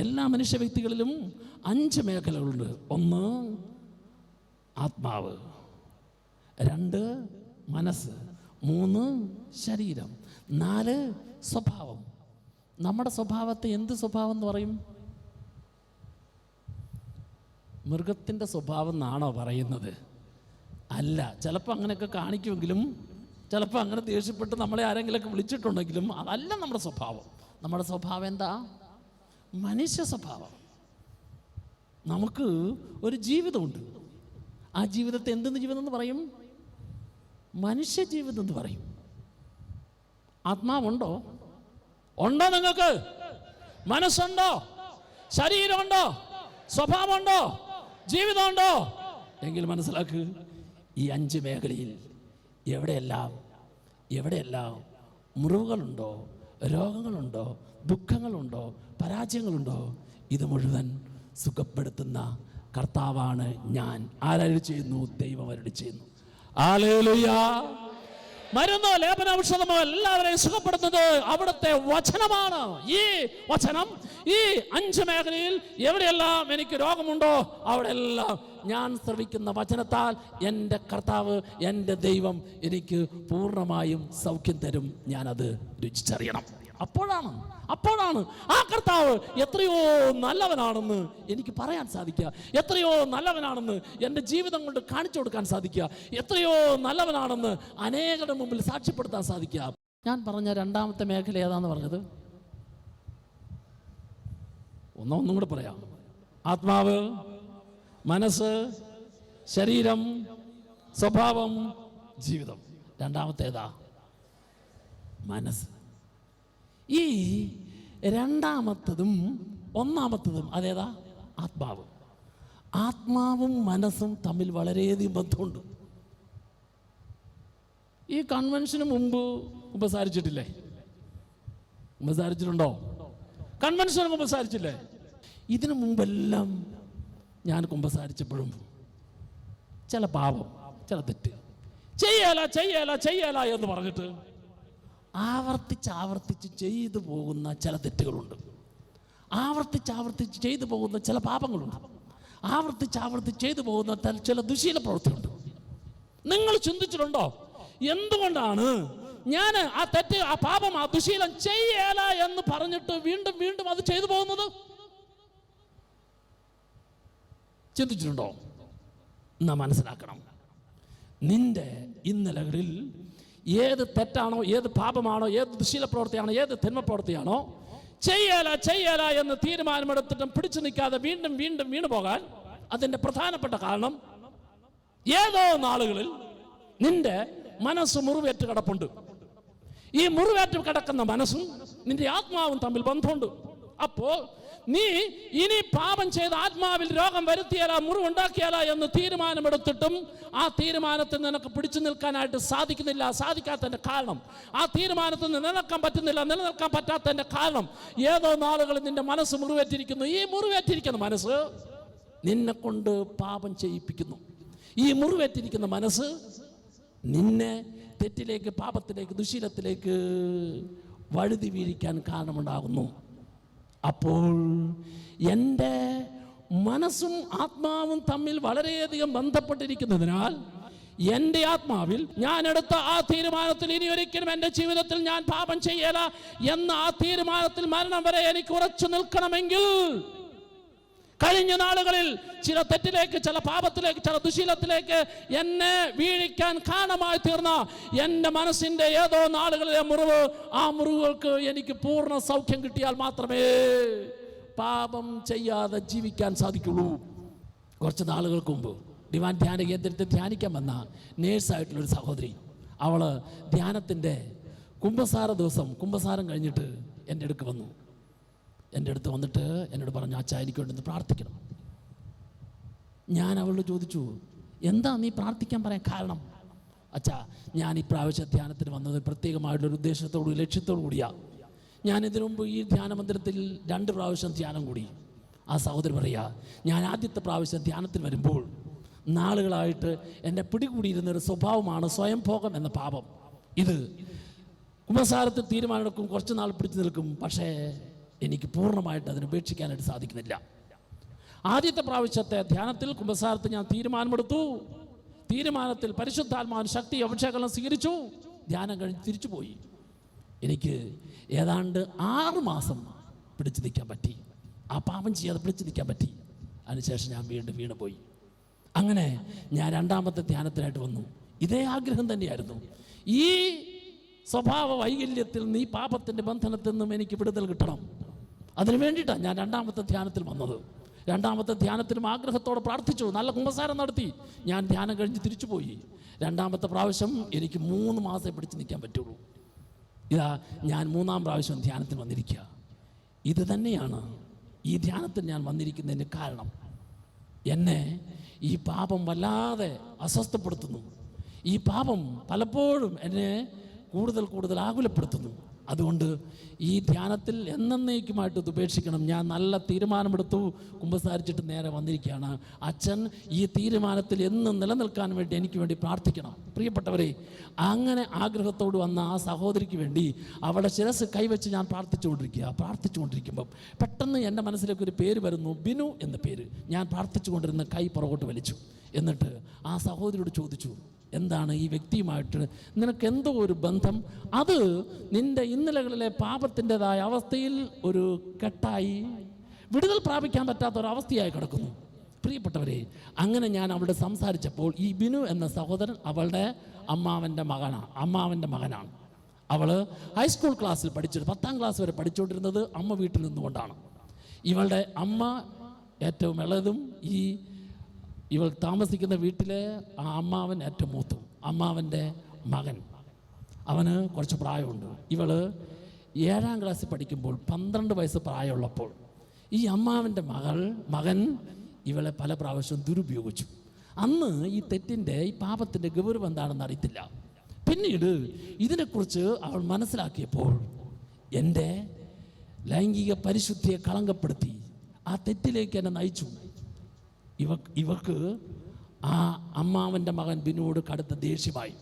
എല്ലാ മനുഷ്യ വ്യക്തികളിലും 5 മേഖലകളുണ്ട്. 1 ആത്മാവ്, 2 മനസ്സ്, 3 ശരീരം, 4 സ്വഭാവം. നമ്മുടെ സ്വഭാവത്തെ എന്ത് സ്വഭാവം എന്ന് പറയും? മൃഗത്തിൻ്റെ സ്വഭാവം എന്നാണോ പറയുന്നത്? അല്ല. ചിലപ്പോൾ അങ്ങനെയൊക്കെ കാണിക്കുമെങ്കിലും, ചിലപ്പോൾ അങ്ങനെ ദേഷ്യപ്പെട്ട് നമ്മളെ ആരെങ്കിലുമൊക്കെ വിളിച്ചിട്ടുണ്ടെങ്കിലും അതല്ല നമ്മുടെ സ്വഭാവം. നമ്മുടെ സ്വഭാവം എന്താ? മനുഷ്യ സ്വഭാവം. നമുക്ക് ഒരു ജീവിതമുണ്ട്. ആ ജീവിതത്തെ എന്തെന്ന് ജീവിതം എന്ന് പറയും? മനുഷ്യ ജീവിതം എന്ന് പറയും. ആത്മാവുണ്ടോ? ഉണ്ടോ? നിങ്ങൾക്ക് മനസ്സുണ്ടോ? ശരീരമുണ്ടോ? സ്വഭാവമുണ്ടോ? ജീവിതമുണ്ടോ? എങ്കിൽ മനസ്സിലാക്ക്, ഈ 5 മേഖലയിൽ എവിടെയെല്ലാം മുറിവുകളുണ്ടോ, രോഗങ്ങളുണ്ടോ, ദുഃഖങ്ങളുണ്ടോ, പരാജയങ്ങളുണ്ടോ, ഇത് മുഴുവൻ സുഖപ്പെടുത്തുന്ന കർത്താവാണ് ഞാൻ. ആരരുളി ചെയ്യുന്നു? ദൈവം അരുളി ചെയ്യുന്നു. ഹല്ലേലൂയ. മരുന്നോ ലേപന ഔഷധമോ എല്ലാവരെയും സുഖപ്പെടുത്തുന്നത് അവിടുത്തെ വചനമാണ്. ഈ വചനം ഈ 5 മേഖലയിൽ എവിടെയെല്ലാം എനിക്ക് രോഗമുണ്ടോ അവിടെയെല്ലാം ഞാൻ ശ്രവിക്കുന്ന വചനത്താൽ എൻ്റെ കർത്താവ്, എൻ്റെ ദൈവം എനിക്ക് പൂർണ്ണമായും സൗഖ്യം തരും. ഞാനത് രുചിച്ചറിയണം. അപ്പോഴാണ് ആ കർത്താവ് എത്രയോ നല്ലവനാണെന്ന് എനിക്ക് പറയാൻ സാധിക്കുക, എത്രയോ നല്ലവനാണെന്ന് എൻ്റെ ജീവിതം കൊണ്ട് കാണിച്ചു കൊടുക്കാൻ സാധിക്കുക, എത്രയോ നല്ലവനാണെന്ന് അനേകരുടെ മുമ്പിൽ സാക്ഷ്യപ്പെടുത്താൻ സാധിക്കുക. ഞാൻ പറഞ്ഞ 2ാമത്തെ മേഖല ഏതാന്ന് പറഞ്ഞത്? ഒന്നും കൂടെ പറയാം. ആത്മാവ്, മനസ്സ്, ശരീരം, സ്വഭാവം, ജീവിതം. 2ാമത്തേതാ? മനസ്സ്. ഈ രണ്ടാമത്തതും ഒന്നാമത്തതും അതേതാ? ആത്മാവ്. ആത്മാവും മനസ്സും തമ്മിൽ വളരെയധികം ബന്ധമുണ്ട്. ഈ കൺവെൻഷന് മുമ്പ് ഉപസാരിച്ചിട്ടില്ലേ? ഉപസാരിച്ചിട്ടുണ്ടോ? കൺവെൻഷന് കുമ്പസാരിച്ചില്ലേ? ഇതിനു മുമ്പെല്ലാം ഞാൻ കുമ്പസാരിച്ചപ്പോഴും ചില പാപം, ചില തെറ്റ്, ചെയ്യല ചെയ്യല ചെയ്യല എന്ന് പറഞ്ഞിട്ട് ആവർത്തിച്ച് ചെയ്തു പോകുന്ന ചില തെറ്റുകളുണ്ട്. ആവർത്തിച്ച് ചെയ്തു പോകുന്ന ചില പാപങ്ങളുണ്ട്. ആവർത്തിച്ച് ചെയ്തു പോകുന്ന ചില ദുശീല പ്രവൃത്തിയുണ്ട്. നിങ്ങൾ ചിന്തിച്ചിട്ടുണ്ടോ എന്തുകൊണ്ടാണ് ഞാൻ ആ തെറ്റ്, ആ പാപം, ആ ദുശീലം ചെയ്യല എന്ന് പറഞ്ഞിട്ട് വീണ്ടും വീണ്ടും അത് ചെയ്തു പോകുന്നത്? ചിന്തിച്ചിട്ടുണ്ടോ? എന്നാ മനസ്സിലാക്കണം, നിന്റെ ഇന്നലകളിൽ ഏത് തെറ്റാണോ, ഏത് പാപമാണോ, ഏത് ദുശീല പ്രവൃത്തിയാണോ, ഏത് തിന്മ പ്രവൃത്തിയാണോ ചെയ്യല എന്ന് തീരുമാനമെടുത്തിട്ടും പിടിച്ചു നിൽക്കാതെ വീണ്ടും വീണ്ടും വീണു പോകാൻ അതിന്റെ പ്രധാനപ്പെട്ട കാരണം ഏതോ നാളുകളിൽ നിന്റെ മനസ്സ് മുറിവേറ്റ് കിടപ്പുണ്ട്. ഈ മുറിവേറ്റ് കിടക്കുന്ന മനസ്സും നിന്റെ ആത്മാവും തമ്മിൽ ബന്ധമുണ്ട്. അപ്പോൾ നീ ഇനി പാപം ചെയ്ത ആത്മാവിൽ രോഗം വരുത്തിയാല, മുറിവുണ്ടാക്കിയാല എന്ന് തീരുമാനമെടുത്തിട്ടും ആ തീരുമാനത്തിൽ നിനക്ക് പിടിച്ചു നിൽക്കാനായിട്ട് സാധിക്കുന്നില്ല. സാധിക്കാത്തതിന്റെ കാരണം, ആ തീരുമാനത്തിൽ നിന്ന് നിലനിൽക്കാൻ പറ്റുന്നില്ല. നിലനിൽക്കാൻ പറ്റാത്തതിന്റെ കാരണം ഏതോ നാളുകളിൽ നിന്റെ മനസ്സ് മുറിവേറ്റിരിക്കുന്നു. ഈ മുറിവേറ്റിരിക്കുന്ന മനസ്സ് നിന്നെ കൊണ്ട് പാപം ചെയ്യിപ്പിക്കുന്നു. ഈ മുറിവേറ്റിരിക്കുന്ന മനസ്സ് നിന്നെ തെറ്റിലേക്ക്, പാപത്തിലേക്ക്, ദുശീലത്തിലേക്ക് വഴുതി വീഴിക്കാൻ കാരണമുണ്ടാകുന്നു. അപ്പോൾ എൻ്റെ മനസ്സും ആത്മാവും തമ്മിൽ വളരെയധികം ബന്ധപ്പെട്ടിരിക്കുന്നതിനാൽ എൻ്റെ ആത്മാവിൽ ഞാൻ എടുത്ത ആ തീരുമാനത്തിൽ ഇനി ഒരിക്കലും എൻ്റെ ജീവിതത്തിൽ ഞാൻ പാപം ചെയ്യല എന്ന ആ തീരുമാനത്തിൽ മരണം വരെ എനിക്ക് ഉറച്ചു നിൽക്കണമെങ്കിൽ കഴിഞ്ഞ നാളുകളിൽ ചില തെറ്റിലേക്ക്, ചില പാപത്തിലേക്ക്, ചില ദുശീലത്തിലേക്ക് എന്നെ വീഴിക്കാൻ കാരണമായി തീർന്ന എൻ്റെ മനസ്സിൻ്റെ ഏതോ നാളുകളിലെ മുറിവ്, ആ മുറിവുകൾക്ക് എനിക്ക് പൂർണ്ണ സൗഖ്യം കിട്ടിയാൽ മാത്രമേ പാപം ചെയ്യാതെ ജീവിക്കാൻ സാധിക്കുള്ളൂ. കുറച്ച് നാളുകൾക്ക് മുമ്പ് ഡിവൈൻ ധ്യാന കേന്ദ്രത്തിൽ ധ്യാനിക്കാൻ വന്ന നേഴ്സായിട്ടുള്ളൊരു സഹോദരി, അവൾ ധ്യാനത്തിൻ്റെ കുമ്പസാര ദിവസം കുമ്പസാരം കഴിഞ്ഞിട്ട് എൻ്റെ അടുക്ക് വന്നു. എൻ്റെ അടുത്ത് വന്നിട്ട് എന്നോട് പറഞ്ഞു, അച്ഛാ എനിക്ക് വേണ്ടി പ്രാർത്ഥിക്കണം. ഞാൻ അവളോട് ചോദിച്ചു, എന്താ നീ പ്രാർത്ഥിക്കാൻ പറയാൻ കാരണം? അച്ഛാ, ഞാൻ ഈ പ്രാവശ്യ ധ്യാനത്തിന് വന്നത് പ്രത്യേകമായിട്ടുള്ളൊരു ഉദ്ദേശത്തോടു ലക്ഷ്യത്തോടു കൂടിയാണ്. ഞാൻ ഇതിനു മുമ്പ് ഈ ധ്യാന മന്ദിരത്തിൽ 2 പ്രാവശ്യം ധ്യാനം കൂടി. ആ സഹോദരി പറയാ, ഞാൻ ആദ്യത്തെ പ്രാവശ്യം ധ്യാനത്തിൽ വരുമ്പോൾ നാളുകളായിട്ട് എന്നെ പിടികൂടിയിരുന്നൊരു സ്വഭാവമാണ് സ്വയംഭോഗം എന്ന പാപം. ഇത് കുമ്പസാരത്തിൽ തീരുമാനമെടുക്കും, കുറച്ച് നാൾ പിടിച്ചു നിൽക്കും, പക്ഷേ എനിക്ക് പൂർണ്ണമായിട്ട് അതിന് ഉപേക്ഷിക്കാനായിട്ട് സാധിക്കുന്നില്ല. ആദ്യത്തെ പ്രാവശ്യത്തെ ധ്യാനത്തിൽ കുമ്പസാരത്തിൽ ഞാൻ തീരുമാനമെടുത്തു. തീരുമാനത്തിൽ പരിശുദ്ധാത്മാവിന്റെ ശക്തി അഭിഷേകം സ്വീകരിച്ചു. ധ്യാനം കഴിഞ്ഞ് തിരിച്ചു പോയി. എനിക്ക് ഏതാണ്ട് 6 മാസം പിടിച്ചു നിൽക്കാൻ പറ്റി. ആ പാപം ചെയ്യാതെ പിടിച്ചു നിൽക്കാൻ പറ്റി. അതിനുശേഷം ഞാൻ വീണ്ടും വീണുപോയി. അങ്ങനെ ഞാൻ 2ാമത്തെ ധ്യാനത്തിനായിട്ട് വന്നു. ഇതേ ആഗ്രഹം തന്നെയായിരുന്നു. ഈ സ്വഭാവ വൈകല്യത്തിൽ നിന്ന്, ഈ പാപത്തിൻ്റെ ബന്ധനത്തിൽ നിന്നും എനിക്ക് വിടുതൽ കിട്ടണം. അതിനു വേണ്ടിയിട്ടാണ് ഞാൻ 2ാമത്തെ ധ്യാനത്തിൽ വന്നത്. 2ാമത്തെ ധ്യാനത്തിലും ആഗ്രഹത്തോടെ പ്രാർത്ഥിച്ചു, നല്ല കുമ്പസാരം നടത്തി. ഞാൻ ധ്യാനം കഴിഞ്ഞ് തിരിച്ചുപോയി. 2ാമത്തെ പ്രാവശ്യം എനിക്ക് 3 മാസം പിടിച്ച് നിൽക്കാൻ പറ്റുള്ളൂ. ഇതാ ഞാൻ 3ാം പ്രാവശ്യം ധ്യാനത്തിന് വന്നിരിക്കുക. ഇത് തന്നെയാണ് ഈ ധ്യാനത്തിൽ ഞാൻ വന്നിരിക്കുന്നതിന് കാരണം. എന്നെ ഈ പാപം വല്ലാതെ അസ്വസ്ഥപ്പെടുത്തുന്നു. ഈ പാപം പലപ്പോഴും എന്നെ കൂടുതൽ ആകുലപ്പെടുത്തുന്നു. അതുകൊണ്ട് ഈ ധ്യാനത്തിൽ എന്നേക്കുമായിട്ട് ഇത് ഉപേക്ഷിക്കണം. ഞാൻ നല്ല തീരുമാനമെടുത്തു, കുമ്പസാരിച്ചിട്ട് നേരെ വന്നിരിക്കുകയാണ്. അച്ഛൻ ഈ തീരുമാനത്തിൽ എന്നും നിലനിൽക്കാൻ വേണ്ടി എനിക്ക് വേണ്ടി പ്രാർത്ഥിക്കണം. പ്രിയപ്പെട്ടവരെ, അങ്ങനെ ആഗ്രഹത്തോട് വന്ന ആ സഹോദരിക്ക് വേണ്ടി അവളുടെ ശിരസ് കൈവച്ച് ഞാൻ പ്രാർത്ഥിച്ചുകൊണ്ടിരിക്കുമ്പം പെട്ടെന്ന് എൻ്റെ മനസ്സിലേക്ക് ഒരു പേര് വരുന്നു, ബിനു എന്ന പേര്. ഞാൻ പ്രാർത്ഥിച്ചുകൊണ്ടിരുന്ന കൈ പുറകോട്ട് വലിച്ചു. എന്നിട്ട് ആ സഹോദരിയോട് ചോദിച്ചു, എന്താണ് ഈ വ്യക്തിയുമായിട്ട് നിനക്ക് എന്തോ ഒരു ബന്ധം? അത് നിന്റെ ഇന്നലകളിലെ പാപത്തിൻ്റെതായ അവസ്ഥയിൽ ഒരു കെട്ടായി വിടുതൽ പ്രാപിക്കാൻ പറ്റാത്ത ഒരവസ്ഥയായി കിടക്കുന്നു. പ്രിയപ്പെട്ടവരെ, അങ്ങനെ ഞാൻ അവളുടെ സംസാരിച്ചപ്പോൾ ഈ ബിനു എന്ന സഹോദരൻ അവളുടെ അമ്മാവൻ്റെ മകനാണ്. അവൾ ഹൈസ്കൂൾ ക്ലാസ്സിൽ പഠിച്ചിട്ട് 10ാം ക്ലാസ് വരെ പഠിച്ചുകൊണ്ടിരുന്നത് അമ്മ വീട്ടിൽ നിന്നുകൊണ്ടാണ്. ഇവളുടെ അമ്മ ഏറ്റവും ഇളയതും ഇവൾ താമസിക്കുന്ന വീട്ടിലെ ആ അമ്മാവൻ ഏറ്റവും മൂത്തും, അമ്മാവൻ്റെ മകൻ. അവന് കുറച്ച് പ്രായമുണ്ട്. ഇവള് 7ാം ക്ലാസ്സിൽ പഠിക്കുമ്പോൾ 12 വയസ്സ് പ്രായമുള്ളപ്പോൾ ഈ അമ്മാവൻ്റെ മകൻ ഇവളെ പല പ്രാവശ്യം ദുരുപയോഗിച്ചു. അന്ന് ഈ തെറ്റിൻ്റെ ഈ പാപത്തിൻ്റെ ഗൗരവം എന്താണെന്ന് അറിയത്തില്ല. പിന്നീട് ഇതിനെക്കുറിച്ച് അവൾ മനസ്സിലാക്കിയപ്പോൾ എൻ്റെ ലൈംഗിക പരിശുദ്ധിയെ കളങ്കപ്പെടുത്തി ആ തെറ്റിലേക്ക് എന്നെ നയിച്ചു. ഇവർക്ക് ആ അമ്മാവൻ്റെ മകൻ ബിനുവോട് കടുത്ത ദേഷ്യമായി.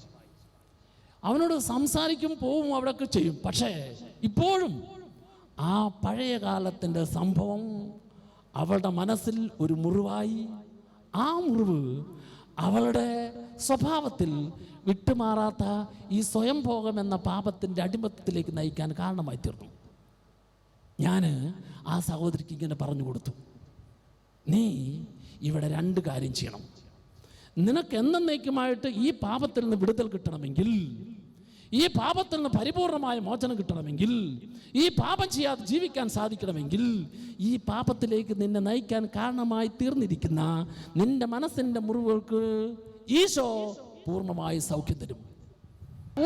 അവനോട് സംസാരിക്കും, പോവും, അവിടെയൊക്കെ ചെയ്യും. പക്ഷേ ഇപ്പോഴും ആ പഴയ കാലത്തിൻ്റെ സംഭവം അവളുടെ മനസ്സിൽ ഒരു മുറിവായി. ആ മുറിവ് അവളുടെ സ്വഭാവത്തിൽ വിട്ടുമാറാത്ത ഈ സ്വയംഭോഗം എന്ന പാപത്തിൻ്റെ അടിമത്തത്തിലേക്ക് നയിക്കാൻ കാരണമായി തീർന്നു. ഞാൻ ആ സഹോദരിക്ക് ഇങ്ങനെ പറഞ്ഞു കൊടുത്തു, നീ ഇവിടെ 2 കാര്യം ചെയ്യണം. നിനക്ക് എന്നേക്കുമായിട്ട് ഈ പാപത്തിൽ നിന്ന് വിടുതൽ കിട്ടണമെങ്കിൽ, ഈ പാപത്തിൽ നിന്ന് പരിപൂർണമായ മോചനം കിട്ടണമെങ്കിൽ, ഈ പാപം ചെയ്യാതെ ജീവിക്കാൻ സാധിക്കണമെങ്കിൽ, ഈ പാപത്തിലേക്ക് നിന്നെ നയിക്കാൻ കാരണമായി തീർന്നിരിക്കുന്ന നിന്റെ മനസ്സിൻ്റെ മുറിവുകൾക്ക് ഈശോ പൂർണ്ണമായി സൗഖ്യം തരും.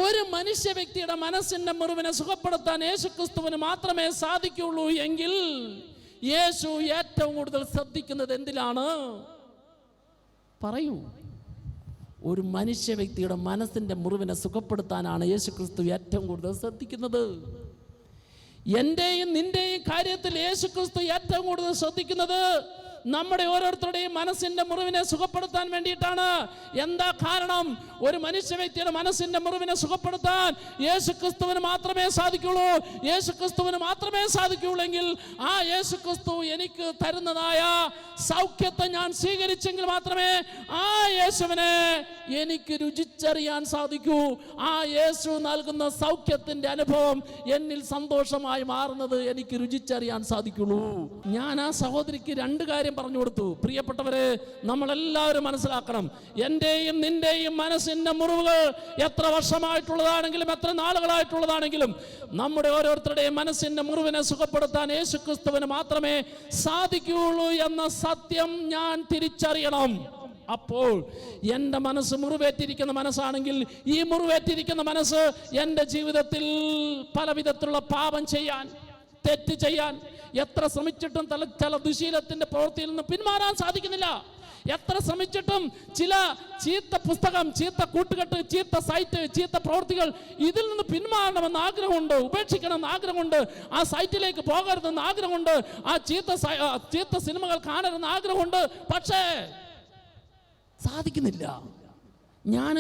ഒരു മനുഷ്യ വ്യക്തിയുടെ മനസ്സിൻ്റെ മുറിവിനെ സുഖപ്പെടുത്താൻ യേശുക്രിസ്തുവിന് മാത്രമേ സാധിക്കുള്ളൂ എങ്കിൽ യേശു ഏറ്റവും കൂടുതൽ ശ്രദ്ധിക്കുന്നത് എന്തിലാണ്? പറയൂ. ഒരു മനുഷ്യ വ്യക്തിയുടെ മനസ്സിൻ്റെ മുറിവിനെ സുഖപ്പെടുത്താനാണ് യേശുക്രിസ്തു ഏറ്റവും കൂടുതൽ ശ്രദ്ധിക്കുന്നത്. എൻ്റെയും നിൻ്റെയും കാര്യത്തിൽ യേശുക്രിസ്തു ഏറ്റവും കൂടുതൽ ശ്രദ്ധിക്കുന്നത് നമ്മുടെ ഓരോരുത്തരുടെയും മനസ്സിൻ്റെ മുറിവിനെ സുഖപ്പെടുത്താൻ വേണ്ടിയിട്ടാണ്. എന്താ കാരണം? ഒരു മനുഷ്യ വ്യക്തിയുടെ മനസ്സിൻ്റെ മുറിവിനെ സുഖപ്പെടുത്താൻ യേശുക്രിസ്തുവിന് മാത്രമേ സാധിക്കുള്ളൂ. യേശുക്രിസ്തുവിന് മാത്രമേ സാധിക്കുള്ളെങ്കിൽ ആ യേശുക്രിസ്തു എനിക്ക് തരുന്നതായ സൗഖ്യത്തെ ഞാൻ സ്വീകരിച്ചെങ്കിൽ മാത്രമേ ആ യേശുവിനെ എനിക്ക് രുചിച്ചറിയാൻ സാധിക്കൂ. ആ യേശു നൽകുന്ന സൗഖ്യത്തിൻ്റെ അനുഭവം എന്നിൽ സന്തോഷമായി മാറുന്നത് എനിക്ക് രുചിച്ചറിയാൻ സാധിക്കുള്ളൂ. ഞാൻ ആ സഹോദരിക്ക് 2 കാര്യം പറഞ്ഞു കൊടുത്തു. പ്രിയപ്പെട്ടവരെ, നമ്മളെല്ലാവരും മനസ്സിലാക്കണം, എൻ്റെയും നിന്റെയും മനസ്സിൻ്റെ മുറിവുകൾ എത്ര വർഷമായിട്ടുള്ളതാണെങ്കിലും എത്ര നാളുകളായിട്ടുള്ളതാണെങ്കിലും നമ്മുടെ ഓരോരുത്തരുടെയും മനസ്സിൻ്റെ മുറിവിനെ സുഖപ്പെടുത്താൻ യേശുക്രിസ്തുവിന് മാത്രമേ സാധിക്കുകയുള്ളൂ എന്ന സത്യം ഞാൻ തിരിച്ചറിയണം. അപ്പോൾ എൻ്റെ മനസ്സ് മുറിവേറ്റിരിക്കുന്ന മനസ്സാണെങ്കിൽ ഈ മുറിവേറ്റിരിക്കുന്ന മനസ്സ് എൻ്റെ ജീവിതത്തിൽ പല വിധത്തിലുള്ള പാപം ചെയ്യാൻ, തെറ്റ് ചെയ്യാൻ എത്ര ശ്രമിച്ചിട്ടും ചില ദുശീലത്തിന്റെ പ്രവൃത്തിയിൽ നിന്ന് പിന്മാറാൻ സാധിക്കുന്നില്ല. എത്ര ശ്രമിച്ചിട്ടും ചില ചീത്ത പുസ്തകം, ചീത്ത കൂട്ടുകെട്ട്, ചീത്ത സൈറ്റ്, ചീത്ത പ്രവൃത്തികൾ, ഇതിൽ നിന്ന് പിന്മാറണമെന്ന് ആഗ്രഹമുണ്ട്, ഉപേക്ഷിക്കണമെന്ന് ആഗ്രഹമുണ്ട്, ആ സൈറ്റിലേക്ക് പോകരുതെന്ന് ആഗ്രഹമുണ്ട്, ആ ചീത്ത സിനിമകൾ കാണരുതെന്ന് ആഗ്രഹമുണ്ട്. പക്ഷേ സാധിക്കുന്നില്ല. ഞാൻ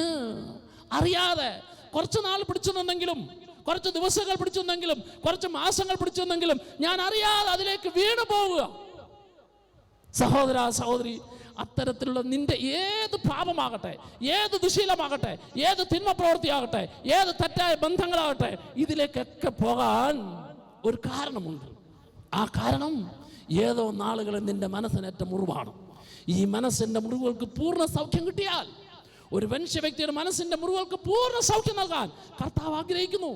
അറിയാതെ കുറച്ച് നാൾ പിടിച്ചു നിന്നെങ്കിലും, കുറച്ച് ദിവസങ്ങൾ പിടിച്ചു നിന്നെങ്കിലും, കുറച്ച് മാസങ്ങൾ പിടിച്ചു നിന്നെങ്കിലും ഞാൻ അറിയാതെ അതിലേക്ക് വീണു പോവുക. സഹോദര, സഹോദരി, അത്തരത്തിലുള്ള നിന്റെ ഏത് പാപമാകട്ടെ, ഏത് ദുശീലമാകട്ടെ, ഏത് തിന്മ പ്രവൃത്തിയാകട്ടെ, ഏത് തെറ്റായ ബന്ധങ്ങളാകട്ടെ, ഇതിലേക്കൊക്കെ പോകാൻ ഒരു കാരണമുണ്ട്. ആ കാരണം ഏതോ നാളുകളിൽ നിന്റെ മനസ്സിനേറ്റ മുറിവാണ്. ഈ മനസ്സിന്റെ മുറിവുകൾക്ക് പൂർണ്ണ സൗഖ്യം കിട്ടിയാൽ, ഒരു മനുഷ്യ വ്യക്തിയുടെ മനസ്സിന്റെ മുറിവുകൾക്ക് പൂർണ്ണ സൗഖ്യം നൽകാൻ കർത്താവ് ആഗ്രഹിക്കുന്നു.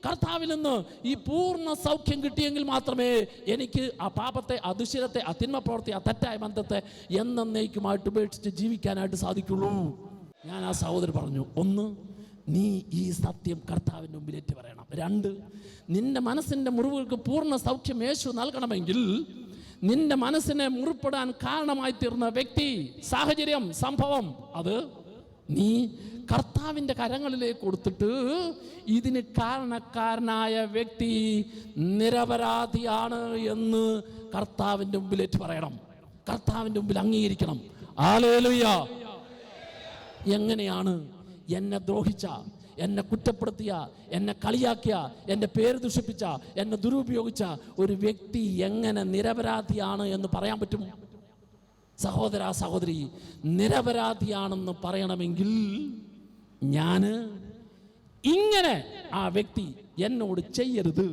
കർത്താവിൽ നിന്ന് ഈ പൂർണ്ണ സൗഖ്യം കിട്ടിയെങ്കിൽ മാത്രമേ എനിക്ക് ആ പാപത്തെ, ആ ദുശീലത്തെ, ആ തിന്മ പ്രവൃത്തി, ആ തെറ്റായ ബന്ധത്തെ എന്നേക്കുമായിട്ട് ഉപേക്ഷിച്ച് ജീവിക്കാനായിട്ട് സാധിക്കുള്ളൂ. ഞാൻ ആ സഹോദരി പറഞ്ഞു, 1, നീ ഈ സത്യം കർത്താവിൻ്റെ മുമ്പിൽ ഏറ്റു പറയണം. 2, നിന്റെ മനസ്സിൻ്റെ മുറിവുകൾക്ക് പൂർണ്ണ സൗഖ്യം യേശു നൽകണമെങ്കിൽ നിന്റെ മനസ്സിനെ മുറിപ്പെടാൻ കാരണമായി തീർന്ന വ്യക്തി, സാഹചര്യം, സംഭവം, അത് നീ കർത്താവിൻ്റെ കരങ്ങളിലേക്ക് കൊടുത്തിട്ട് ഇതിന് കാരണക്കാരനായ വ്യക്തി നിരപരാധിയാണ് എന്ന് കർത്താവിൻ്റെ മുമ്പിൽ ഏറ്റു പറയണം, കർത്താവിൻ്റെ മുമ്പിൽ അംഗീകരിക്കണം. ഹല്ലേലൂയ. എങ്ങനെയാണ് എന്നെ ദ്രോഹിച്ച, എന്നെ കുറ്റപ്പെടുത്തിയ, എന്നെ കളിയാക്കിയ, എൻ്റെ പേര് ദുഷിപ്പിച്ച, എന്നെ ദുരുപയോഗിച്ച ഒരു വ്യക്തി എങ്ങനെ നിരപരാധിയാണ് എന്ന് പറയാൻ പറ്റും? സഹോദര, സഹോദരി, നിരപരാധിയാണെന്ന് പറയണമെങ്കിൽ ഞാൻ ഇങ്ങനെ ആ വ്യക്തി എന്നോട് ചെയ്യരുത്,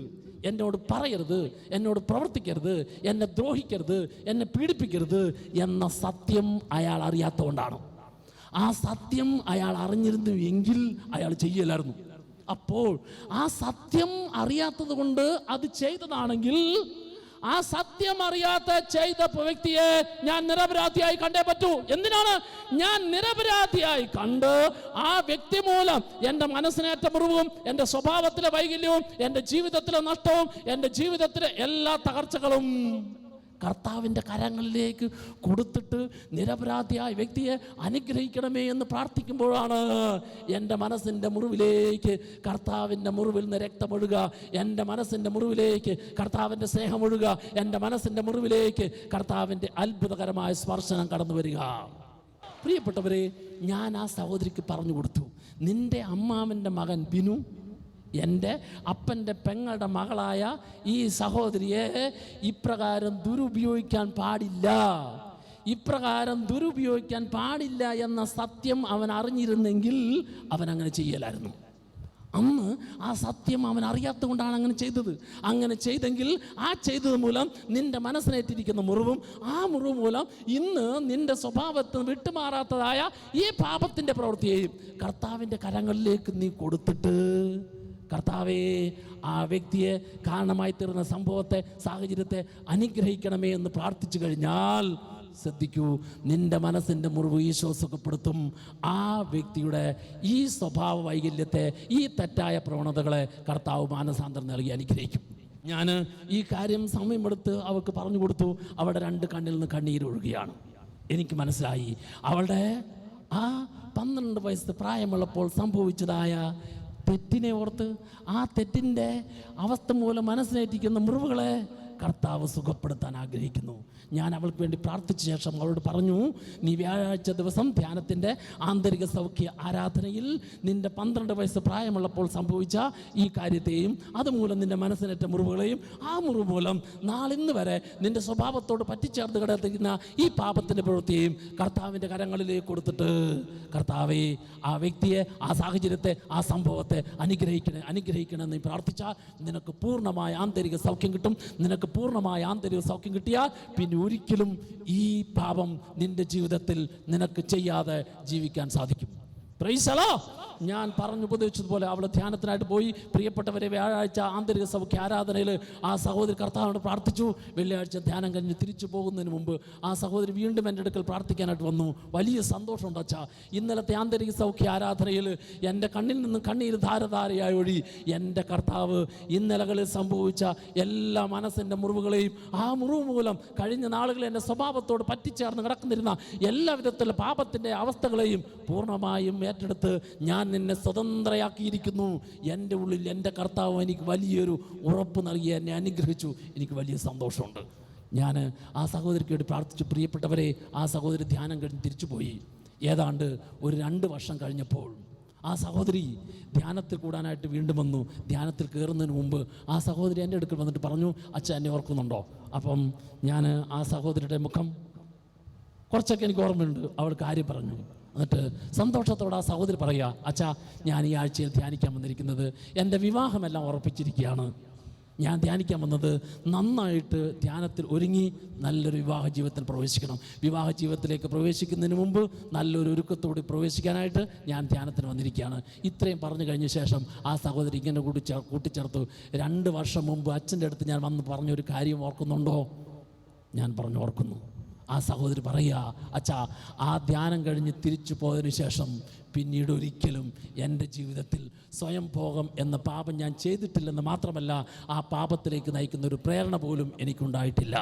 എന്നോട് പറയരുത്, എന്നോട് പ്രവർത്തിക്കരുത്, എന്നെ ദ്രോഹിക്കരുത്, എന്നെ പീഡിപ്പിക്കരുത് എന്ന സത്യം അയാൾ അറിയാത്തതുകൊണ്ടാണ്. ആ സത്യം അയാൾ അറിഞ്ഞിരുന്നു എങ്കിൽ അയാൾ ചെയ്യലായിരുന്നു. അപ്പോൾ ആ സത്യം അറിയാത്തത് കൊണ്ട് അത് ചെയ്തതാണെങ്കിൽ ആ സത്യം അറിയാത്ത ചെയ്ത വ്യക്തിയെ ഞാൻ നിരപരാധിയായി കണ്ടേ പറ്റൂ. എന്തിനാണ്? ഞാൻ നിരപരാധിയായി കണ്ട് ആ വ്യക്തി മൂലം എൻ്റെ മനസ്സിനേറ്റ മുറിവും, എൻ്റെ സ്വഭാവത്തിലെ വൈകല്യവും, എൻ്റെ ജീവിതത്തിലെ നഷ്ടവും, എൻ്റെ ജീവിതത്തിലെ എല്ലാ തകർച്ചകളും കർത്താവിൻ്റെ കരങ്ങളിലേക്ക് കൊടുത്തിട്ട് നിരപരാധിയായ വ്യക്തിയെ അനുഗ്രഹിക്കണമേ എന്ന് പ്രാർത്ഥിക്കുമ്പോഴാണ് എൻ്റെ മനസ്സിൻ്റെ മുറിവിലേക്ക് കർത്താവിൻ്റെ മുറിവിൽ നിന്ന് രക്തമൊഴുക, എൻ്റെ മനസ്സിൻ്റെ മുറിവിലേക്ക് കർത്താവിൻ്റെ സ്നേഹമൊഴുക, എൻ്റെ മനസ്സിൻ്റെ മുറിവിലേക്ക് കർത്താവിൻ്റെ അത്ഭുതകരമായ സ്പർശനം കടന്നു വരിക. പ്രിയപ്പെട്ടവരെ, ഞാൻ ആ സഹോദരിക്ക് പറഞ്ഞു കൊടുത്തു, നിൻ്റെ അമ്മാവൻ്റെ മകൻ ബിനു എൻ്റെ അപ്പൻ്റെ പെങ്ങളുടെ മകളായ ഈ സഹോദരിയെ ഇപ്രകാരം ദുരുപയോഗിക്കാൻ പാടില്ല, ഇപ്രകാരം ദുരുപയോഗിക്കാൻ പാടില്ല എന്ന സത്യം അവൻ അറിഞ്ഞിരുന്നെങ്കിൽ അവൻ അങ്ങനെ ചെയ്യലായിരുന്നു. അന്ന് ആ സത്യം അവൻ അറിയാത്തത് കൊണ്ടാണ് അങ്ങനെ ചെയ്തത്. അങ്ങനെ ചെയ്തെങ്കിൽ ആ ചെയ്തത് മൂലം നിന്റെ മനസ്സിനേറ്റിരിക്കുന്ന മുറിവും, ആ മുറിവ് മൂലം ഇന്ന് നിന്റെ സ്വഭാവത്തിൽ വിട്ടുമാറാത്തതായ ഈ പാപത്തിൻ്റെ പ്രവൃത്തിയെയും കർത്താവിൻ്റെ കരങ്ങളിലേക്ക് നീ കൊടുത്തിട്ട്, കർത്താവേ ആ വ്യക്തിയെ കാരണമായി തീർന്ന സംഭവത്തെ, സാഹചര്യത്തെ അനുഗ്രഹിക്കണമേ എന്ന് പ്രാർത്ഥിച്ചു കഴിഞ്ഞാൽ, ശ്രദ്ധിക്കൂ, നിന്റെ മനസ്സിൻ്റെ മുറിവ് ഈശോ സുഖപ്പെടുത്തും. ആ വ്യക്തിയുടെ ഈ സ്വഭാവ വൈകല്യത്തെ, ഈ തെറ്റായ പ്രവണതകളെ കർത്താവ് മാനസാന്തരം നൽകി അനുഗ്രഹിക്കും. ഞാൻ ഈ കാര്യം സമയമെടുത്ത് അവൾക്ക് പറഞ്ഞു കൊടുത്തു. അവളുടെ 2 കണ്ണിൽ നിന്ന് കണ്ണീരൊഴുകുകയാണ്. എനിക്ക് മനസ്സിലായി അവളുടെ ആ 12 വയസ്സ് പ്രായമുള്ളപ്പോൾ സംഭവിച്ചതായ തെറ്റിനെ ഓർത്ത്, ആ തെറ്റിൻ്റെ അവസ്ഥ മൂലം മനസ്സിനേറ്റിക്കുന്ന മുറിവുകളെ കർത്താവ് സുഖപ്പെടുത്താൻ ആഗ്രഹിക്കുന്നു. ഞാൻ അവൾക്ക് വേണ്ടി പ്രാർത്ഥിച്ച ശേഷം അവളോട് പറഞ്ഞു, നീ വ്യാഴാഴ്ച ദിവസം ധ്യാനത്തിൻ്റെ ആന്തരിക സൗഖ്യ ആരാധനയിൽ നിൻ്റെ 12 വയസ്സ് പ്രായമുള്ളപ്പോൾ സംഭവിച്ച ഈ കാര്യത്തെയും അതുമൂലം നിൻ്റെ മനസ്സിനേറ്റ മുറിവുകളെയും, ആ മുറിവ് മൂലം നാളിന്ന് വരെ നിൻ്റെ സ്വഭാവത്തോട് പറ്റിച്ചേർത്ത് കിടക്കുന്ന ഈ പാപത്തിൻ്റെ പ്രവൃത്തിയെയും കർത്താവിൻ്റെ കരങ്ങളിലേക്ക് കൊടുത്തിട്ട്, കർത്താവേ ആ വ്യക്തിയെ, ആ സാഹചര്യത്തെ, ആ സംഭവത്തെ അനുഗ്രഹിക്കണമെന്ന് നീ പ്രാർത്ഥിച്ചാൽ നിനക്ക് പൂർണ്ണമായ ആന്തരിക സൗഖ്യം കിട്ടും. നിനക്ക് പൂർണ്ണമായ ആന്തരിക സൗഖ്യം കിട്ടിയാൽ പിന്നെ ഒരിക്കലും ഈ പാപം നിന്റെ ജീവിതത്തിൽ നിനക്ക് ചെയ്യാതെ ജീവിക്കാൻ സാധിക്കും. Price the Lord. ഞാൻ ഉപദേശിച്ചതുപോലെ അവൾ ധ്യാനത്തിനായിട്ട് പോയി. പ്രിയപ്പെട്ടവരെ, വ്യാഴാഴ്ച ആന്തരിക സൗഖ്യ ആരാധനയിൽ ആ സഹോദരി കർത്താവിനോട് പ്രാർത്ഥിച്ചു. വെള്ളിയാഴ്ച ധ്യാനം കഴിഞ്ഞ് തിരിച്ചു പോകുന്നതിന് മുമ്പ് ആ സഹോദരി വീണ്ടും എൻ്റെ അടുക്കൽ പ്രാർത്ഥിക്കാനായിട്ട് വന്നു. വലിയ സന്തോഷമുണ്ട് അച്ഛാ, ഇന്നലത്തെ ആന്തരിക സൗഖ്യ ആരാധനയിൽ എൻ്റെ കണ്ണിൽ നിന്ന് കണ്ണീര് ധാരധാരയായി ഒഴി. എൻ്റെ കർത്താവ് ഇന്നലകളിൽ സംഭവിച്ച എല്ലാ മനസ്സിൻ്റെ മുറിവുകളെയും, ആ മുറിവ് മൂലം കഴിഞ്ഞ നാളുകളിൽ എൻ്റെ സ്വഭാവത്തോട് പറ്റിച്ചേർന്ന് കിടക്കുന്നിരുന്ന എല്ലാ വിധത്തിലുള്ള പാപത്തിൻ്റെ അവസ്ഥകളെയും പൂർണ്ണമായും ഏറ്റെടുത്ത് ഞാൻ നിന്നെ സ്വതന്ത്രയാക്കിയിരിക്കുന്നു. എൻ്റെ ഉള്ളിൽ എൻ്റെ കർത്താവ് എനിക്ക് വലിയൊരു ഉറപ്പ് നൽകി എന്നെ അനുഗ്രഹിച്ചു. എനിക്ക് വലിയ സന്തോഷമുണ്ട്. ഞാൻ ആ സഹോദരിക്ക് വേണ്ടി പ്രാർത്ഥിച്ചു. പ്രിയപ്പെട്ടവരെ, ആ സഹോദരി ധ്യാനം കഴിഞ്ഞ് തിരിച്ചുപോയി. ഏതാണ്ട് ഒരു 2 വർഷം കഴിഞ്ഞപ്പോൾ ആ സഹോദരി ധ്യാനത്തിൽ കൂടാനായിട്ട് വീണ്ടും വന്നു. ധ്യാനത്തിൽ കയറുന്നതിന് മുമ്പ് ആ സഹോദരി എൻ്റെ അടുക്കൽ വന്നിട്ട് പറഞ്ഞു, അച്ഛൻ എന്നെ ഓർക്കുന്നുണ്ടോ? അപ്പം ഞാൻ ആ സഹോദരിയുടെ മുഖം കുറച്ചൊക്കെ എനിക്ക് ഓർമ്മയുണ്ട്. അവൾ കാര്യം പറഞ്ഞു. എന്നിട്ട് സന്തോഷത്തോടെ ആ സഹോദരി പറയുക, അച്ഛാ, ഞാൻ ഈ ആഴ്ചയിൽ ധ്യാനിക്കാൻ വന്നിരിക്കുന്നത് എൻ്റെ വിവാഹമെല്ലാം ഉറപ്പിച്ചിരിക്കുകയാണ്. ഞാൻ ധ്യാനിക്കാൻ വന്നത് നന്നായിട്ട് ധ്യാനത്തിൽ ഒരുങ്ങി നല്ലൊരു വിവാഹ ജീവിതത്തിൽ പ്രവേശിക്കണം. വിവാഹ ജീവിതത്തിലേക്ക് പ്രവേശിക്കുന്നതിന് മുമ്പ് നല്ലൊരു ഒരുക്കത്തോടെ പ്രവേശിക്കാനായിട്ട് ഞാൻ ധ്യാനത്തിന് വന്നിരിക്കുകയാണ്. ഇത്രയും പറഞ്ഞു കഴിഞ്ഞ ശേഷം ആ സഹോദരി ഇങ്ങനെ കൂട്ടിച്ചേർത്തു, 2 വർഷം മുമ്പ് അച്ഛൻ്റെ അടുത്ത് ഞാൻ വന്ന് പറഞ്ഞൊരു കാര്യം ഓർക്കുന്നുണ്ടോ? ഞാൻ പറഞ്ഞു, ഓർക്കുന്നു. ആ സഹോദരി പറയുക, അച്ഛാ, ആ ധ്യാനം കഴിഞ്ഞ് തിരിച്ചു പോയതിനു ശേഷം പിന്നീട് ഒരിക്കലും എൻ്റെ ജീവിതത്തിൽ സ്വയം ഭോഗം എന്ന പാപം ഞാൻ ചെയ്തിട്ടില്ലെന്ന് മാത്രമല്ല, ആ പാപത്തിലേക്ക് നയിക്കുന്ന ഒരു പ്രേരണ പോലും എനിക്കുണ്ടായിട്ടില്ല.